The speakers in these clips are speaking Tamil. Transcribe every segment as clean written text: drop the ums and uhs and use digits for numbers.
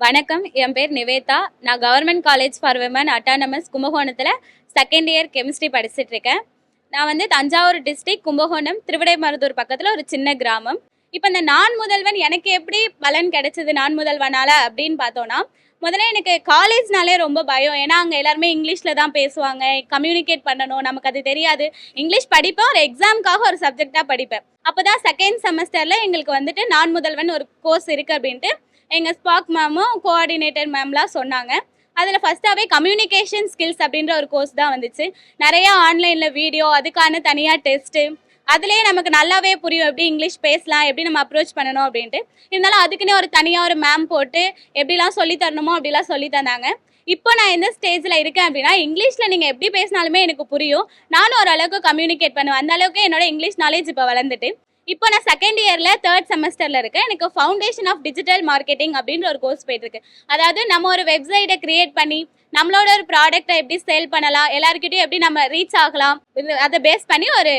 வணக்கம். என் பேர் நிவேதா. நான் government college for women autonomous கும்பகோணத்தில் செகண்ட் இயர் கெமிஸ்ட்ரி படிச்சுட்டு இருக்கேன். நான் வந்து தஞ்சாவூர் டிஸ்ட்ரிக்ட் கும்பகோணம் திருவிடைமருதூர் பக்கத்தில் ஒரு சின்ன கிராமம். இப்போ இந்த நான் முதல்வன் எனக்கு எப்படி பலன் கிடைச்சது நான் முதல்வனால அப்படின்னு பார்த்தோன்னா, முதல்ல எனக்கு காலேஜ்னாலே ரொம்ப பயம். ஏன்னா அங்கே எல்லாருமே இங்கிலீஷில் தான் பேசுவாங்க, கம்யூனிகேட் பண்ணணும், நமக்கு அது தெரியாது. இங்கிலீஷ் படிப்பேன், ஒரு எக்ஸாமுக்காக ஒரு சப்ஜெக்டாக படிப்பேன். அப்போ தான் செகண்ட் செமஸ்டரில் எங்களுக்கு வந்துட்டு நான் முதல்வன் ஒரு கோர்ஸ் இருக்குது அப்படின்ட்டு எங்கள் ஸ்பாக் மேமும் கோஆர்டினேட்டர் மேம்லாம் சொன்னாங்க. அதில் ஃபஸ்ட்டாகவே கம்யூனிகேஷன் ஸ்கில்ஸ் அப்படின்ற ஒரு கோர்ஸ் தான் வந்துச்சு. நிறையா ஆன்லைனில் வீடியோ, அதுக்கான தனியாக டெஸ்ட்டு, அதுலேயே நமக்கு நல்லாவே புரியும் எப்படி இங்கிலீஷ் பேசலாம், எப்படி நம்ம அப்ரோச் பண்ணணும் அப்படின்ட்டு. இருந்தாலும் அதுக்குன்னே ஒரு தனியாக ஒரு மேம் போட்டு எப்படிலாம் சொல்லி தரணுமோ அப்படிலாம் சொல்லி தந்தாங்க. இப்போ நான் எந்த ஸ்டேஜில் இருக்கேன் அப்படின்னா, இங்கிலீஷில் நீங்கள் எப்படி பேசினாலுமே எனக்கு புரியும். நானும் ஓரளவுக்கு கம்யூனிகேட் பண்ணுவேன். அந்த அளவுக்கு என்னோட இங்கிலீஷ் நாலேஜ் இப்போ வளர்ந்துட்டு. இப்போ நான் செகண்ட் இயரில் தேர்ட் செமஸ்டரில் இருக்கேன். எனக்கு ஃபவுண்டேஷன் ஆஃப் டிஜிட்டல் மார்க்கெட்டிங் அப்படின்ற ஒரு கோர்ஸ் போயிட்டுருக்கு. அதாவது நம்ம ஒரு வெப்சைட்டை கிரியேட் பண்ணி நம்மளோட ஒரு ப்ராடக்டை எப்படி சேல் பண்ணலாம், எல்லாருக்கிட்டையும் எப்படி நம்ம ரீச் ஆகலாம், அதை பேஸ் பண்ணி ஒரு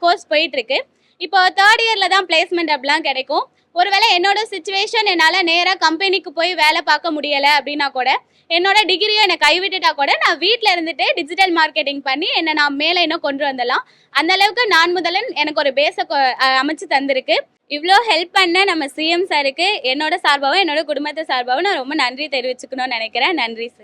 கோர்ஸ் போயிட்டுருக்கு. இப்போ தேர்ட் இயரில் தான் பிளேஸ்மெண்ட் அப்படிலாம் கிடைக்கும். ஒருவேளை என்னோட சுச்சுவேஷன் என்னால் நேராக கம்பெனிக்கு போய் வேலை பார்க்க முடியலை அப்படின்னா கூட, என்னோட டிகிரியை என்னை கைவிட்டுட்டா கூட நான் வீட்டில் இருந்துட்டு டிஜிட்டல் மார்க்கெட்டிங் பண்ணி என்னை நான் மேலே இன்னும் கொண்டு வந்துடலாம். அந்த அளவுக்கு நான் முதலன் எனக்கு ஒரு பேஸை அமைச்சு தந்திருக்கு. இவ்வளோ ஹெல்ப் பண்ண நம்ம சிஎம் சாருக்கு என்னோட சார்பாகவும் என்னோட குடும்பத்தை சார்பாகவும் நான் ரொம்ப நன்றி தெரிவிச்சுக்கணும்னு நினைக்கிறேன். நன்றி சார்.